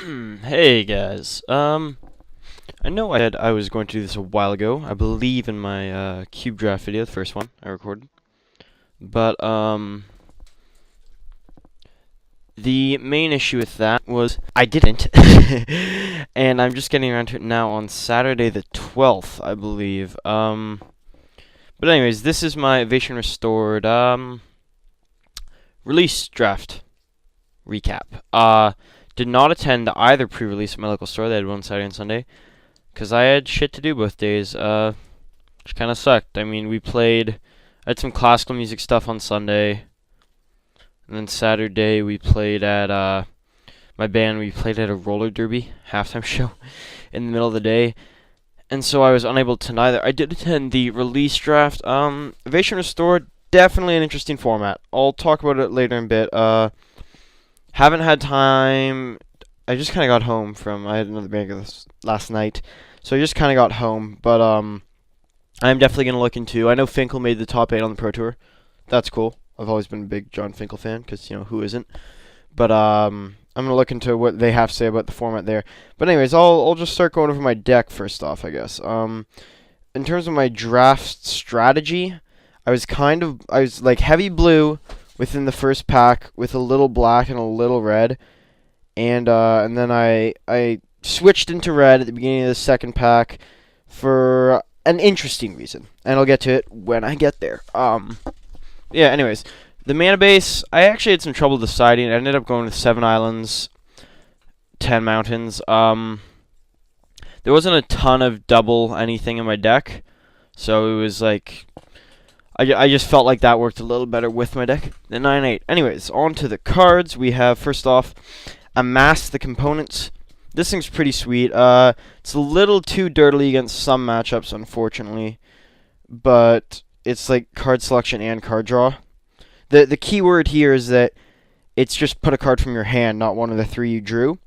Hey guys. I know I said I was going to do this a while ago. I believe in my cube draft video, the first one I recorded. But the main issue with that was I didn't, and I'm just getting around to it now on Saturday the 12th, I believe. But anyways, this is my Ovation Restored release draft recap. Did not attend either pre-release at my local store. They had one Saturday and Sunday, because I had shit to do both days, which kind of sucked. I mean, I had some classical music stuff on Sunday, and then Saturday we played at, we played at a roller derby halftime show in the middle of the day, and so I was unable to neither. I did attend the release draft. Ovation Restored, definitely an interesting format. I'll talk about it later in a bit. Haven't had time. I just kind of got home I had another bag last night, so I just kind of got home. But I'm definitely gonna look into. I know Finkel made the top 8 on the Pro Tour. That's cool. I've always been a big John Finkel fan, because who isn't. But I'm gonna look into what they have to say about the format there. But anyways, I'll just start going over my deck first off, I guess. In terms of my draft strategy, I was like heavy blue within the first pack with a little black and a little red, and then I switched into red at the beginning of the second pack for an interesting reason, and I'll get to it when I get there. Yeah. Anyways, the mana base, I actually had some trouble deciding. I ended up going with 7 islands, 10 mountains. There wasn't a ton of double anything in my deck, so it was like I just felt like that worked a little better with my deck than 9-8. Anyways, on to the cards. We have, first off, Amass the Components. This thing's pretty sweet. It's a little too dirtily against some matchups, unfortunately. But it's like card selection and card draw. The key word here is that it's just put a card from your hand, not one of the 3 you drew.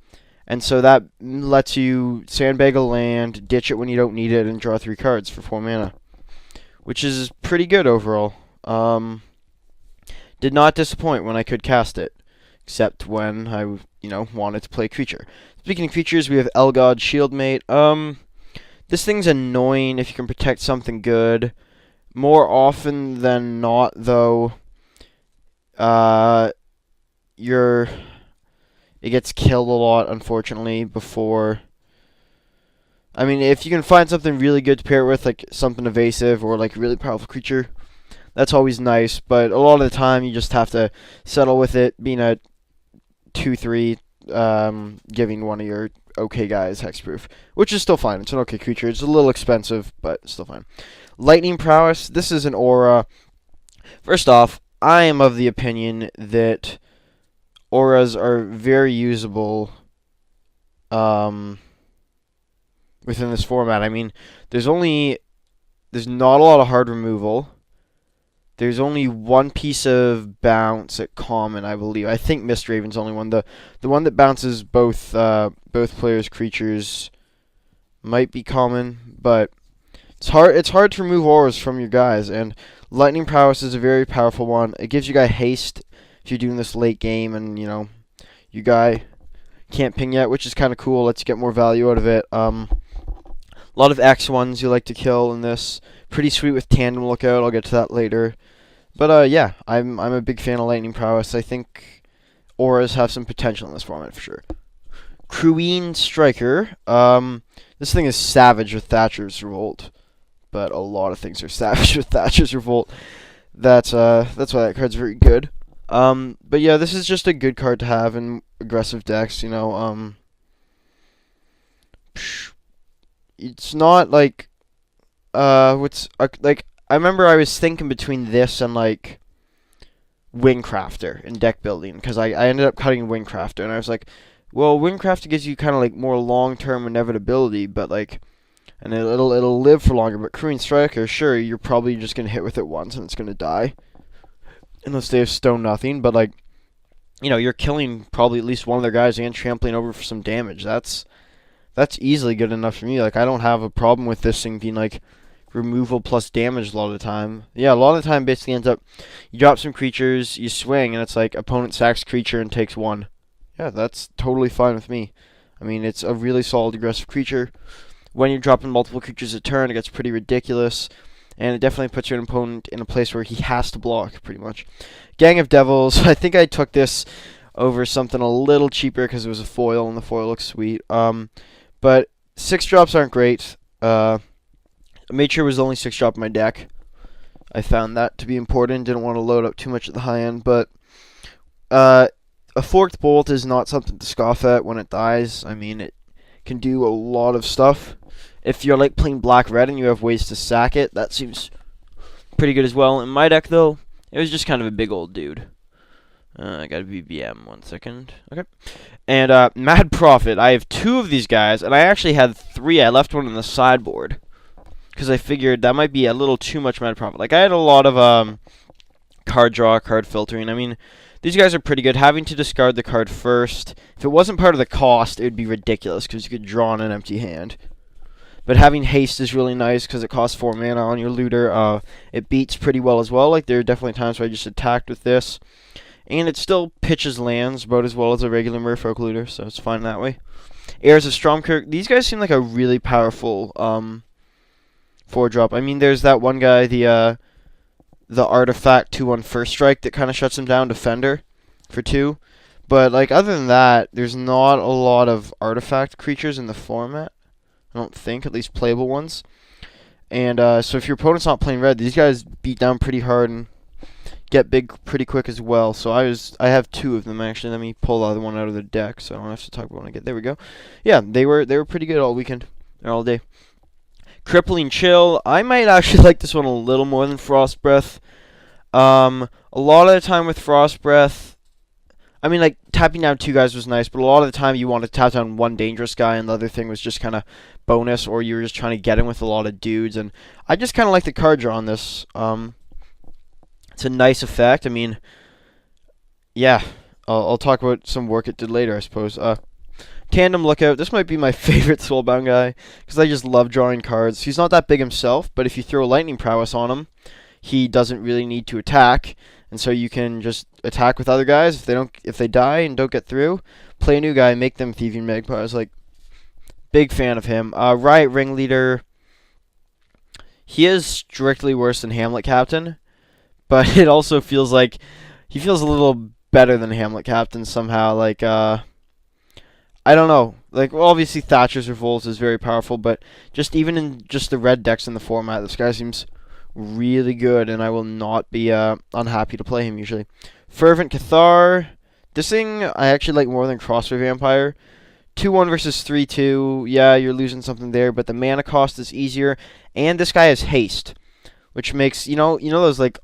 And so that lets you sandbag a land, ditch it when you don't need it, and draw 3 cards for 4 mana, which is pretty good overall. Did not disappoint when I could cast it, except when I, wanted to play creature. Speaking of creatures, we have Elgod Shieldmate. This thing's annoying if you can protect something good. More often than not, though, it gets killed a lot, unfortunately, before. I mean, if you can find something really good to pair it with, like something evasive or like a really powerful creature, that's always nice. But a lot of the time, you just have to settle with it being a 2/3, giving one of your okay guys hexproof, which is still fine. It's an okay creature. It's a little expensive, but still fine. Lightning Prowess. This is an aura. First off, I am of the opinion that auras are very usable. Within this format, I mean, there's not a lot of hard removal. There's only one piece of bounce at common, I believe. I think Mistraven's only one. The one that bounces both players' creatures might be common, but it's hard to remove auras from your guys, and Lightning Prowess is a very powerful one. It gives you guy haste if you're doing this late game and you guy can't ping yet, which is kind of cool. Lets you get more value out of it. A lot of X1s you like to kill in this. Pretty sweet with Tandem Lookout. I'll get to that later. But yeah, I'm a big fan of Lightning Prowess. I think auras have some potential in this format for sure. Crueen Striker. This thing is savage with Thatcher's Revolt, but a lot of things are savage with Thatcher's Revolt. That's why that card's very good. But yeah, this is just a good card to have in aggressive decks. It's not like like I remember I was thinking between this and like Wingcrafter in deck building, because I ended up cutting Wingcrafter, and I was like, well, Wingcrafter gives you kind of like more long-term inevitability, but like, and it'll live for longer. But Crueen Striker, sure, you're probably just gonna hit with it once and it's gonna die, unless they have stone nothing. But like, you're killing probably at least one of their guys and trampling over for some damage. That's easily good enough for me. Like, I don't have a problem with this thing being like removal plus damage a lot of the time. Yeah, a lot of the time basically ends up you drop some creatures, you swing, and it's like opponent sacks creature and takes 1. Yeah, that's totally fine with me. I mean, it's a really solid aggressive creature. When you're dropping multiple creatures a turn, it gets pretty ridiculous, and it definitely puts your opponent in a place where he has to block, pretty much. Gang of Devils, I think I took this over something a little cheaper because it was a foil, and the foil looks sweet. But 6-drops aren't great. I made sure it was the only 6-drop in my deck. I found that to be important. Didn't want to load up too much at the high end, but a Forked Bolt is not something to scoff at when it dies. I mean, it can do a lot of stuff. If you're like playing black-red and you have ways to sack it, that seems pretty good as well. In my deck, though, it was just kind of a big old dude. I gotta be BM 1 second. Okay. And Mad Prophet. I have 2 of these guys, and I actually had 3. I left one in the sideboard because I figured that might be a little too much Mad Prophet. Like, I had a lot of card draw, card filtering. I mean, these guys are pretty good. Having to discard the card first, if it wasn't part of the cost, it would be ridiculous because you could draw on an empty hand. But having haste is really nice because it costs 4 mana on your looter. It beats pretty well as well. Like, there are definitely times where I just attacked with this. And it still pitches lands about as well as a regular Merfolk looter, so it's fine that way. Heirs of Stromkirk. These guys seem like a really powerful 4-drop. I mean, there's that one guy, the Artifact 2/1 First Strike that kind of shuts him down, Defender, for 2. But, like, other than that, there's not a lot of Artifact creatures in the format. I don't think, at least playable ones. And so if your opponent's not playing red, these guys beat down pretty hard and get big pretty quick as well. So I have 2 of them actually. Let me pull the other one out of the deck so I don't have to talk about when I get. There we go. Yeah, they were pretty good all weekend or all day. Crippling Chill. I might actually like this one a little more than Frost Breath. A lot of the time with Frost Breath, I mean, like, tapping down 2 guys was nice, but a lot of the time you wanted to tap down 1 dangerous guy, and the other thing was just kind of bonus, or you were just trying to get in with a lot of dudes, and I just kind of like the card draw on this. It's a nice effect. I mean, yeah, I'll talk about some work it did later, I suppose. Tandem Lookout. This might be my favorite Soulbound guy, because I just love drawing cards. He's not that big himself, but if you throw Lightning Prowess on him, he doesn't really need to attack, and so you can just attack with other guys. If they die and don't get through, play a new guy, make them Thieving Magpies. Like, big fan of him. Riot Ringleader. He is strictly worse than Hamlet Captain, but it also feels like he feels a little better than Hamlet Captain somehow. Like, I don't know. Like, well, obviously Thatcher's Revolt is very powerful, but just even in just the red decks in the format, this guy seems really good, and I will not be unhappy to play him usually. Fervent Cathar. This thing I actually like more than Crossway Vampire. 2/1 versus 3/2. Yeah, you're losing something there, but the mana cost is easier, and this guy has haste, which makes you know those like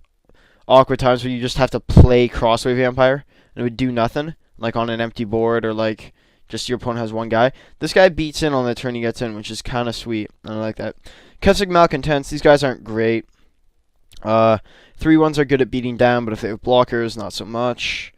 awkward times where you just have to play Crossway Vampire and it would do nothing, like on an empty board or like just your opponent has 1 guy. This guy beats in on the turn he gets in, which is kind of sweet. I like that. Kessig Malcontents. These guys aren't great. 3/1s are good at beating down, but if they have blockers, not so much.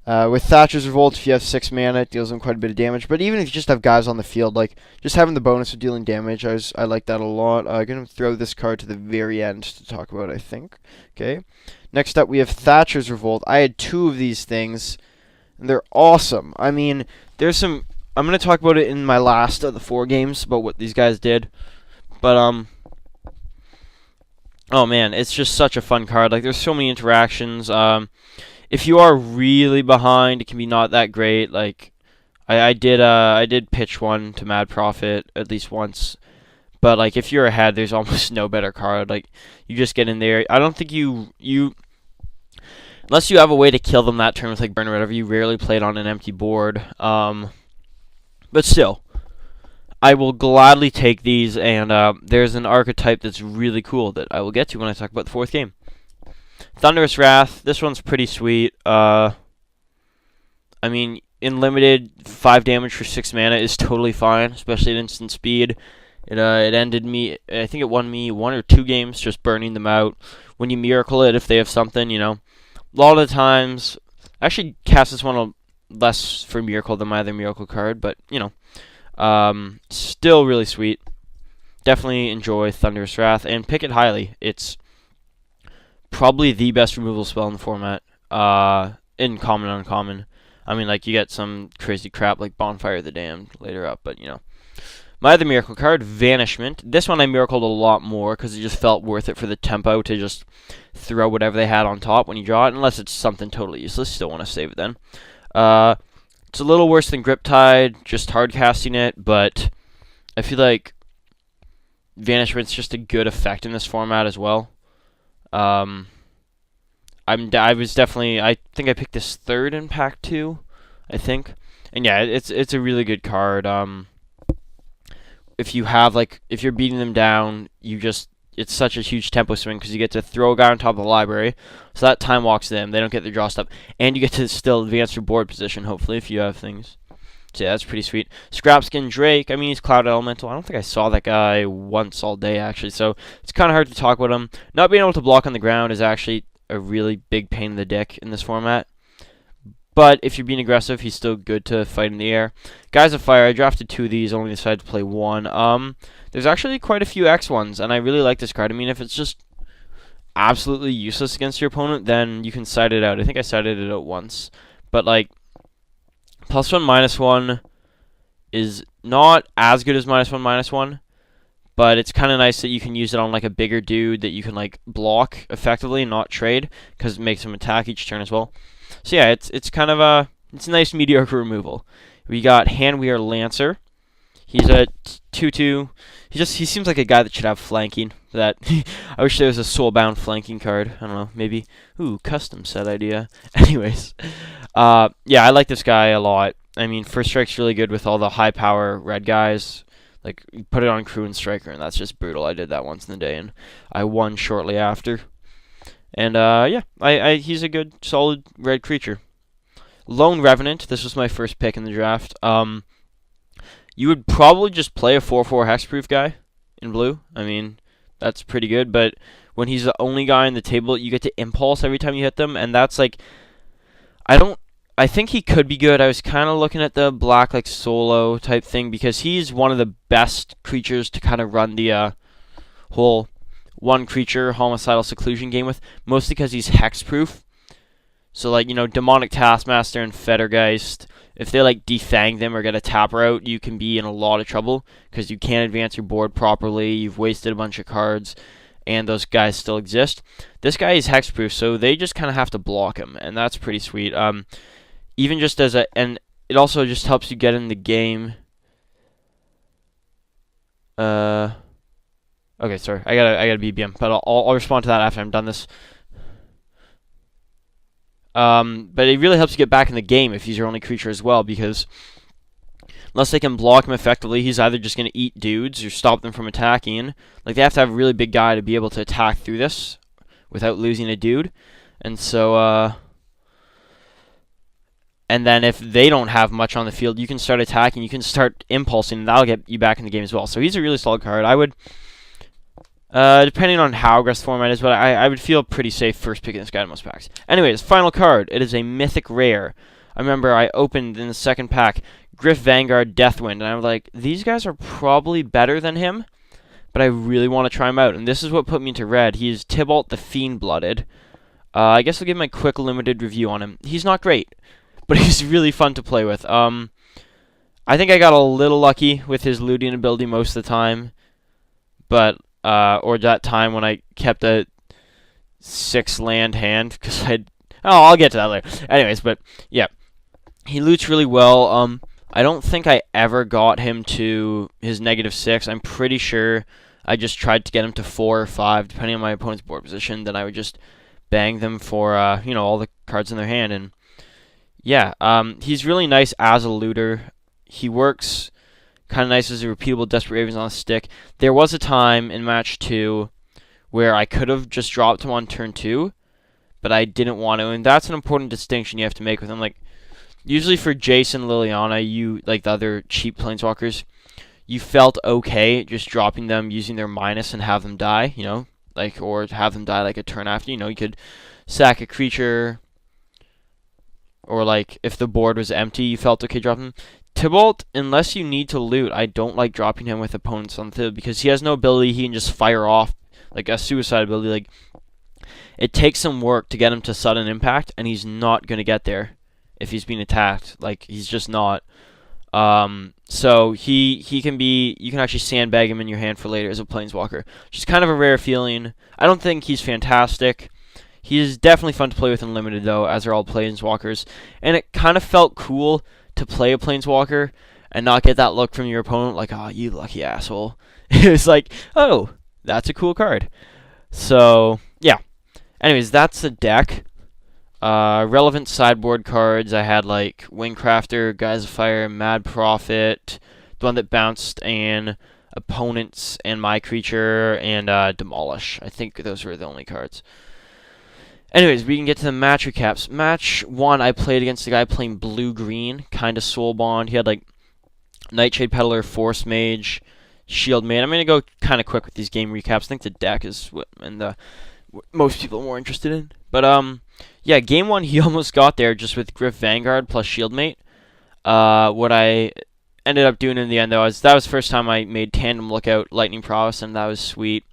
With Thatcher's Revolt, if you have 6 mana, it deals them quite a bit of damage. But even if you just have guys on the field, like, just having the bonus of dealing damage, I like that a lot. I'm going to throw this card to the very end to talk about, I think. Okay. Next up, we have Thatcher's Revolt. I had 2 of these things, and they're awesome. I mean, there's some... I'm going to talk about it in my last of the 4 games, about what these guys did. But, oh, man, it's just such a fun card. Like, there's so many interactions. If you are really behind, it can be not that great. Like, I did pitch one to Mad Prophet at least once, but like if you're ahead, there's almost no better card. Like, you just get in there. I don't think you unless you have a way to kill them that turn with like burn or whatever, you rarely play it on an empty board. But still, I will gladly take these, and there's an archetype that's really cool that I will get to when I talk about the 4th game. Thunderous Wrath. This one's pretty sweet. I mean, in limited, 5 damage for 6 mana is totally fine, especially at instant speed. It ended me. I think it won me 1 or 2 games just burning them out. When you miracle it, if they have something, you know, a lot of the times. I actually cast this one less for miracle than my other miracle card, but you know, still really sweet. Definitely enjoy Thunderous Wrath and pick it highly. It's probably the best removal spell in the format, in common and uncommon. I mean, like, you get some crazy crap like Bonfire of the Damned later up, but, you know. My other miracle card, Vanishment. This one I miracled a lot more because it just felt worth it for the tempo to just throw whatever they had on top when you draw it, unless it's something totally useless. Still want to save it then. It's a little worse than Griptide, just hard casting it, but I feel like Vanishment's just a good effect in this format as well. I think I picked this third in pack 2, I think. And yeah, it's a really good card. If you're beating them down, it's such a huge tempo swing because you get to throw a guy on top of the library, so that time walks them. They don't get their draw step, and you get to still advance your board position, hopefully, if you have things. So yeah, that's pretty sweet. Scrapskin Drake, I mean, he's Cloud Elemental. I don't think I saw that guy once all day, actually, so it's kind of hard to talk about him. Not being able to block on the ground is actually a really big pain in the dick in this format. But if you're being aggressive, he's still good to fight in the air. Guys of Fire, I drafted 2 of these, only decided to play 1. There's actually quite a few X ones, and I really like this card. I mean, if it's just absolutely useless against your opponent, then you can side it out. I think I sided it out once. But, like, +1/-1 is not as good as -1/-1, but it's kind of nice that you can use it on, like, a bigger dude that you can, like, block effectively, not trade, because it makes him attack each turn as well. So yeah, it's kind of it's a nice mediocre removal. We got Handweir Lancer. He's a 2/2. He seems like a guy that should have flanking. That I wish there was a soulbound flanking card. I don't know, maybe. Ooh, custom set idea. Anyways, yeah, I like this guy a lot. I mean, First Strike's really good with all the high power red guys. Like, you put it on Crew and Striker, and that's just brutal. I did that once in the day, and I won shortly after. And, yeah, he's a good, solid red creature. Lone Revenant, this was my first pick in the draft. You would probably just play a 4/4 hexproof guy in blue. I mean, that's pretty good, but when he's the only guy on the table, you get to impulse every time you hit them, and that's like, I think he could be good. I was kind of looking at the black, like, solo type thing, because he's one of the best creatures to kind of run the, whole one creature homicidal seclusion game with, mostly because he's hexproof. So, like, you know, Demonic Taskmaster and Fettergeist, if they, like, defang them or get a tapper out, you can be in a lot of trouble because you can't advance your board properly, you've wasted a bunch of cards, and those guys still exist. This guy is hexproof, so they just kind of have to block him, and that's pretty sweet. Even just as and it also just helps you get in the game. Okay, sorry, I gotta BBM, but I'll respond to that after I'm done this. But it really helps you get back in the game if he's your only creature as well, because unless they can block him effectively, he's either just gonna eat dudes or stop them from attacking. Like, they have to have a really big guy to be able to attack through this without losing a dude, and so and then if they don't have much on the field, you can start attacking, you can start impulsing, and that'll get you back in the game as well. So he's a really solid card. I would, depending on how aggressive the format is, but I would feel pretty safe first picking this guy in most packs. Anyways, final card. It is a mythic rare. I remember I opened in the second pack Gryff Vanguard Deathwind, and I was like, these guys are probably better than him, but I really want to try him out. And this is what put me into red. He is Tibalt the Fiend-Blooded. I guess I'll give him a quick limited review on him. He's not great, but he's really fun to play with. I think I got a little lucky with his looting ability most of the time, but or that time when I kept a 6 land hand, because I'll get to that later. Anyways, but yeah, he loots really well. I don't think I ever got him to his -6. I'm pretty sure I just tried to get him to 4 or 5, depending on my opponent's board position. Then I would just bang them for all the cards in their hand. And yeah, he's really nice as a looter. He works kind of nice as a repeatable Desperate Ravens on a stick. There was a time in match 2 where I could have just dropped him on turn 2, but I didn't want to, and that's an important distinction you have to make with him. Like, usually for Jason, Liliana, you, like the other cheap planeswalkers, you felt okay just dropping them, using their minus, and have them die, like, or have them die like a turn after. You could sack a creature, or like if the board was empty, you felt okay dropping them. Tibalt, unless you need to loot, I don't like dropping him with opponents on the field, because he has no ability. He can just fire off, like a suicide ability. Like, it takes some work to get him to sudden impact, and he's not going to get there if he's being attacked. Like, he's just not. So he can be, you can actually sandbag him in your hand for later as a planeswalker, which is kind of a rare feeling. I don't think he's fantastic. He's definitely fun to play with in Limited, though, as are all planeswalkers. And it kind of felt cool to play a planeswalker and not get that look from your opponent, like, oh, you lucky asshole. It was like, oh, that's a cool card. So, yeah. Anyways, that's the deck. Relevant sideboard cards, I had like Wingcrafter, Guise of Fire, Mad Prophet, the one that bounced, and Opponents, and My Creature, and Demolish. I think those were the only cards. Anyways, we can get to the match recaps. Match 1, I played against a guy playing blue-green, kind of Soul Bond. He had like Nightshade Peddler, Force Mage, Shield Maid. I'm going to go kind of quick with these game recaps. I think the deck is what most people are more interested in. But, yeah, game 1, he almost got there just with Gryff Vanguard plus Shieldmate. What I ended up doing in the end, though, is that was the first time I made Tandem Lookout Lightning Prowess, and that was sweet.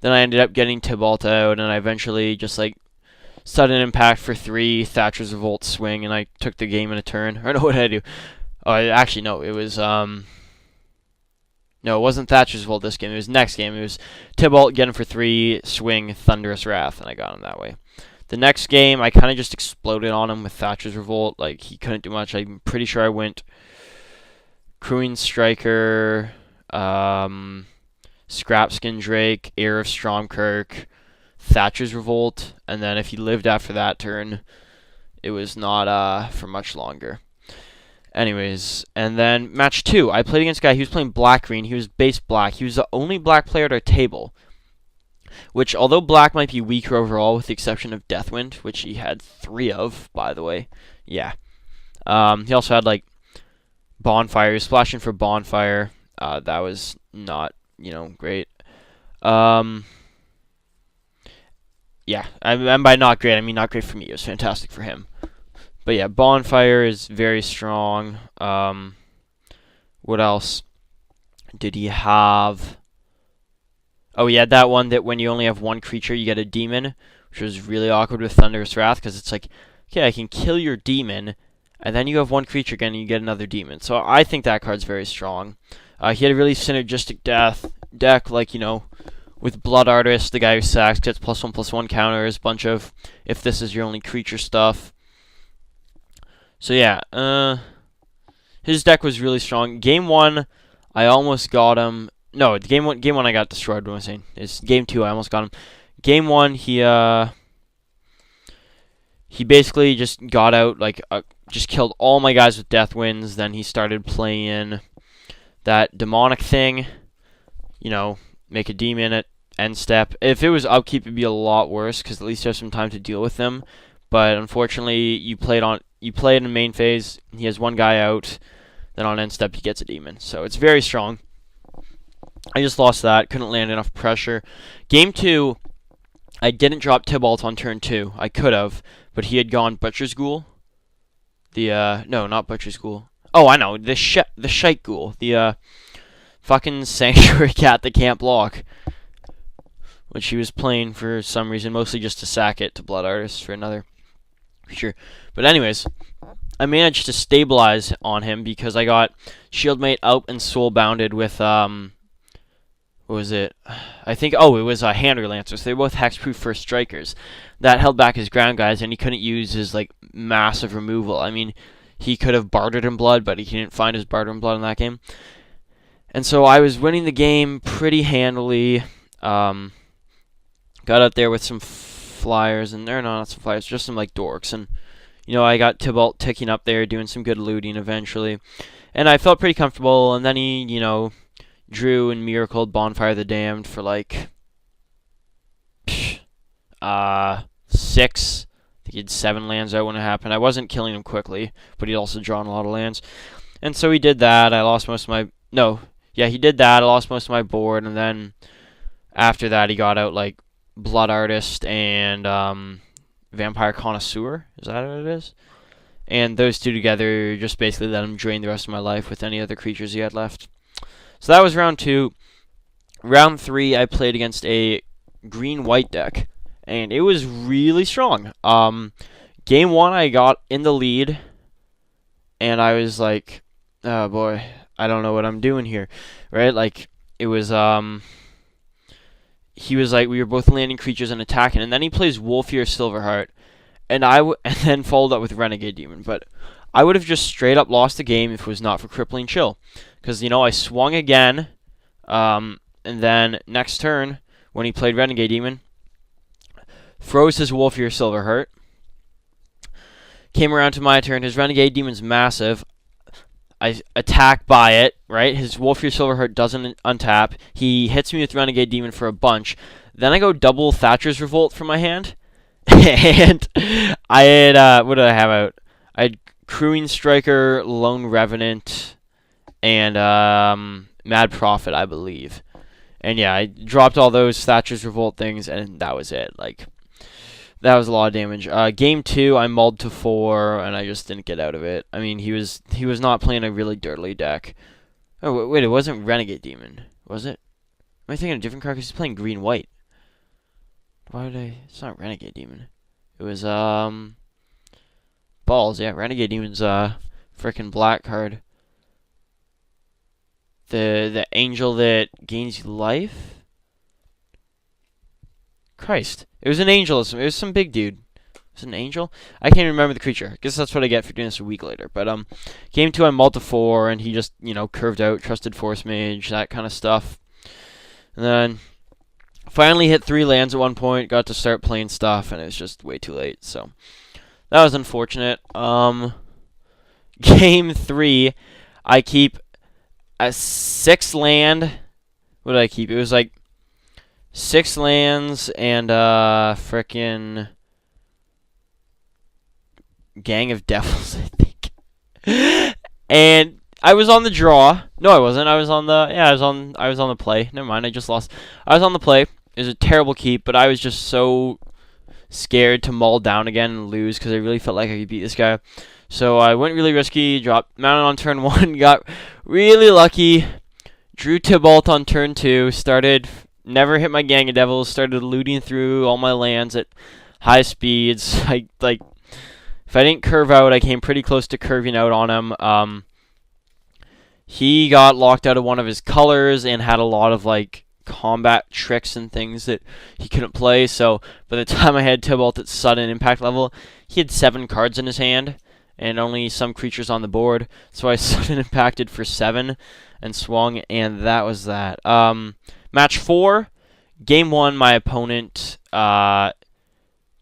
Then I ended up getting Tibalt out, and I eventually just, like, Sudden Impact for 3, Thatcher's Revolt swing, and I took the game in a turn. Or no, what did I do? Oh, actually, no, it was, no, it wasn't Thatcher's Revolt this game. It was next game. It was Tibalt, get him for 3, swing, Thunderous Wrath, and I got him that way. The next game, I kind of just exploded on him with Thatcher's Revolt. Like, he couldn't do much. I'm pretty sure I went Crewing Striker, Scrapskin Drake, Heir of Stromkirk, Thatcher's Revolt, and then if he lived after that turn, it was not for much longer. Anyways, and then match 2, I played against a guy, he was playing black-green, he was base black, he was the only black player at our table, which, although black might be weaker overall, with the exception of Deathwind, which he had 3 of, by the way, yeah. He also had, like, Bonfire, he was splashing for Bonfire, that was not, great. Yeah, and by not great, I mean not great for me, it was fantastic for him. But yeah, Bonfire is very strong. What else did he have? Oh, he had that one that when you only have one creature, you get a demon, which was really awkward with Thunderous Wrath, because it's like, okay, I can kill your demon, and then you have one creature again, and you get another demon. So I think that card's very strong. He had a really synergistic deck, like, with Blood Artist, the guy who sacks, gets +1/+1 counters, bunch of if this is your only creature stuff. So yeah, his deck was really strong. Game 1, I almost got him. No, game one I got destroyed. What am I saying? It's game 2, I almost got him. Game 1, he basically just got out, like, just killed all my guys with Deathwinds. Then he started playing that demonic thing, make a demon at end step. If it was upkeep, it'd be a lot worse, because at least you have some time to deal with them. But unfortunately, you play in the main phase, he has one guy out, then on end step he gets a demon. So it's very strong. I just lost that, couldn't land enough pressure. Game 2, I didn't drop Tibalt on turn 2. I could have, but he had gone Butcher's Ghoul. No, not Butcher's Ghoul. Oh, I know, the Shite Ghoul. The, fucking Sanctuary Cat that can't block. Which he was playing for some reason, mostly just to sack it to Blood Artist for another creature. But anyways, I managed to stabilize on him because I got Shieldmate out and Soulbounded with, what was it? I think, it was Hand Lancer. So they were both hexproof first strikers. That held back his ground guys, and he couldn't use his, like, massive removal. I mean, he could have bartered in blood, but he didn't find his barter in blood in that game. And so I was winning the game pretty handily. Got out there with some flyers, and they're not some flyers, just some, like, dorks. And, I got Tibalt ticking up there, doing some good looting eventually. And I felt pretty comfortable, and then he, drew and miracled Bonfire the Damned for, like, 6. I think he had 7 lands out when it happened. I wasn't killing him quickly, but he'd also drawn a lot of lands. And so he did that. I lost most of my... No. Yeah, he did that. I lost most of my board, and then after that he got out, like, Blood Artist and Vampire Connoisseur. Is that what it is? And those two together just basically let him drain the rest of my life with any other creatures he had left. So that was round 2. Round 3, I played against a green-white deck, and it was really strong. Game 1, I got in the lead, and I was like, oh boy, I don't know what I'm doing here, right? Like, it was, he was like, we were both landing creatures and attacking, and then he plays Wolfear Silverheart, and and then followed up with Renegade Demon, but I would have just straight up lost the game if it was not for Crippling Chill, because, I swung again, and then next turn, when he played Renegade Demon, froze his Wolfear Silverheart, came around to my turn, his Renegade Demon's massive, I attack by it, right? His Wolfear Silverheart doesn't untap. He hits me with Renegade Demon for a bunch. Then I go double Thatcher's Revolt from my hand. And I had, what did I have out? I had Crewing Striker, Lone Revenant, and Mad Prophet, I believe. And yeah, I dropped all those Thatcher's Revolt things, and that was it. Like, that was a lot of damage. Game 2, I mulled to 4, and I just didn't get out of it. I mean, he was not playing a really dirtly deck. Oh, wait, it wasn't Renegade Demon, was it? Am I thinking of a different card because he's playing green-white? Why did I... It's not Renegade Demon. It was, Balls, yeah, Renegade Demon's, frickin' black card. The angel that gains life? Christ. It was an angel. It was some big dude. Was it an angel? I can't remember the creature. I guess that's what I get for doing this a week later. But, game 2, I mulled to 4, and he just, curved out, trusted Force Mage, that kind of stuff. And then, finally hit 3 lands at one point, got to start playing stuff, and it was just way too late. So, that was unfortunate. Game 3, I keep a 6 land. What did I keep? It was like 6 lands and frickin' Gang of Devils, I think. And I was on the draw. No, I wasn't. I was on the play. Never mind, I just lost. I was on the play. It was a terrible keep, but I was just so scared to mull down again and lose because I really felt like I could beat this guy. So I went really risky, dropped Mounted on turn 1, got really lucky, drew Tybalt on turn 2, never hit my Gang of Devils, started looting through all my lands at high speeds. If I didn't curve out, I came pretty close to curving out on him. He got locked out of one of his colors and had a lot of, combat tricks and things that he couldn't play. So by the time I had Tybalt at sudden impact level, he had 7 cards in his hand and only some creatures on the board. So I sudden impacted for 7 and swung, and that was that. Match 4, game 1, my opponent,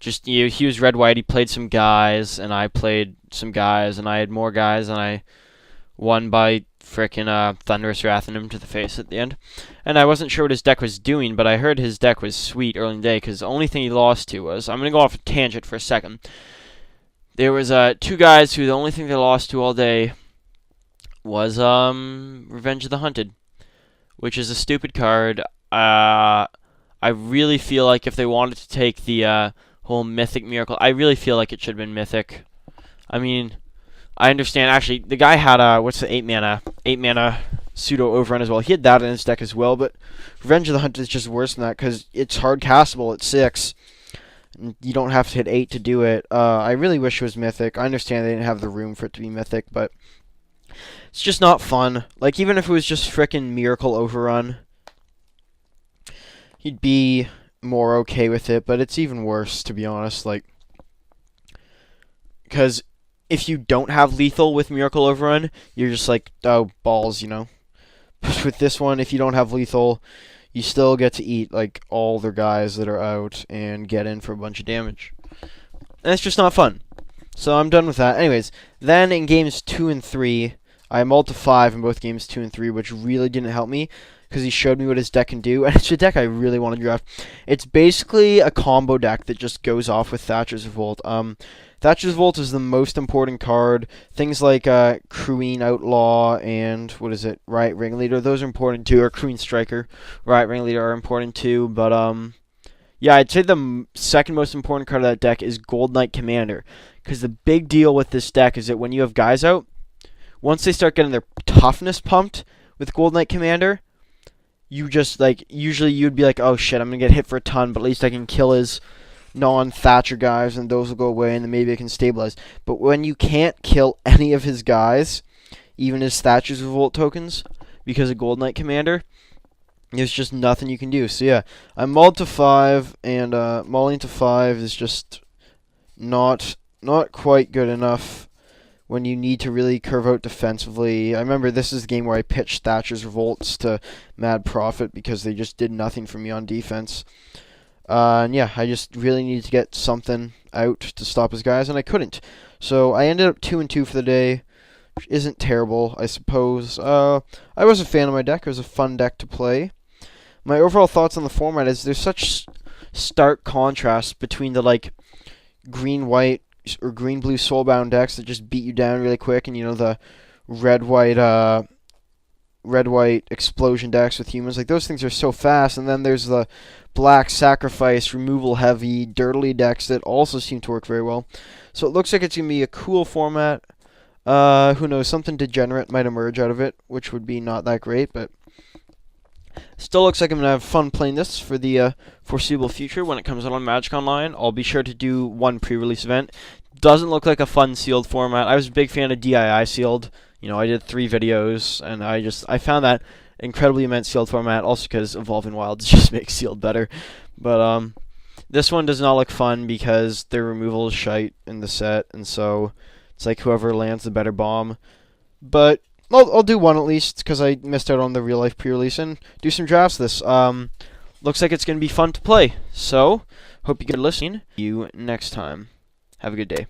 he was red-white, he played some guys, and I played some guys, and I had more guys, and I won by frickin' Thunderous Wrathing him to the face at the end. And I wasn't sure what his deck was doing, but I heard his deck was sweet early in the day, because the only thing he lost to was, I'm going to go off a tangent for a second. There was 2 guys who the only thing they lost to all day was Revenge of the Hunted, which is a stupid card. I really feel like if they wanted to take the whole Mythic Miracle, I really feel like it should have been Mythic. I mean, I understand. Actually, the guy had what's the 8 mana pseudo overrun as well. He had that in his deck as well, but Revenge of the Hunted is just worse than that because it's hard castable at 6. And you don't have to hit 8 to do it. I really wish it was Mythic. I understand they didn't have the room for it to be Mythic, but it's just not fun. Like, even if it was just frickin' Miracle Overrun, he'd be more okay with it, but it's even worse, to be honest. Like, because if you don't have lethal with Miracle Overrun, you're just like, oh, balls, But with this one, if you don't have lethal, you still get to eat, all their guys that are out and get in for a bunch of damage. And it's just not fun. So I'm done with that. Anyways, then in games 2 and 3, I mulled to 5 in both games 2 and 3, which really didn't help me, because he showed me what his deck can do, and it's a deck I really want to draft. It's basically a combo deck that just goes off with Thatcher's Revolt. Thatcher's Revolt is the most important card. Things like Crewing Outlaw and, Riot Ringleader, those are important too, or Crewing Striker, Riot Ringleader are important too, but yeah, I'd say the second most important card of that deck is Gold Knight Commander, because the big deal with this deck is that when you have guys out, once they start getting their toughness pumped with Gold Knight Commander, you just, usually you'd be like, oh shit, I'm going to get hit for a ton, but at least I can kill his non-Thatcher guys, and those will go away, and then maybe it can stabilize. But when you can't kill any of his guys, even his Thatcher's Revolt tokens, because of Gold Knight Commander, there's just nothing you can do. So yeah, I'm mauled to 5, and mauling to 5 is just not quite good enough when you need to really curve out defensively. I remember this is the game where I pitched Thatcher's Revolts to Mad Prophet because they just did nothing for me on defense. And yeah, I just really needed to get something out to stop his guys, and I couldn't. So I ended up 2-2 for the day, which isn't terrible, I suppose. I was a fan of my deck. It was a fun deck to play. My overall thoughts on the format is there's such stark contrast between the green-white or green-blue soulbound decks that just beat you down really quick, and the red-white explosion decks with humans. Like, those things are so fast. And then there's the black sacrifice, removal heavy, dirtily decks that also seem to work very well. So it looks like it's going to be a cool format. Who knows, something degenerate might emerge out of it, which would be not that great, but still looks like I'm going to have fun playing this for the foreseeable future. When it comes out on Magic Online, I'll be sure to do one pre-release event. Doesn't look like a fun sealed format. I was a big fan of DII sealed. I did 3 videos, and I found that incredibly immense sealed format, also because Evolving Wilds just makes sealed better. But this one does not look fun because their removal is shite in the set, and so it's like whoever lands the better bomb. But I'll do one at least, because I missed out on the real-life pre-release, and do some drafts this. Looks like it's going to be fun to play. So, hope you get listening. See you next time. Have a good day.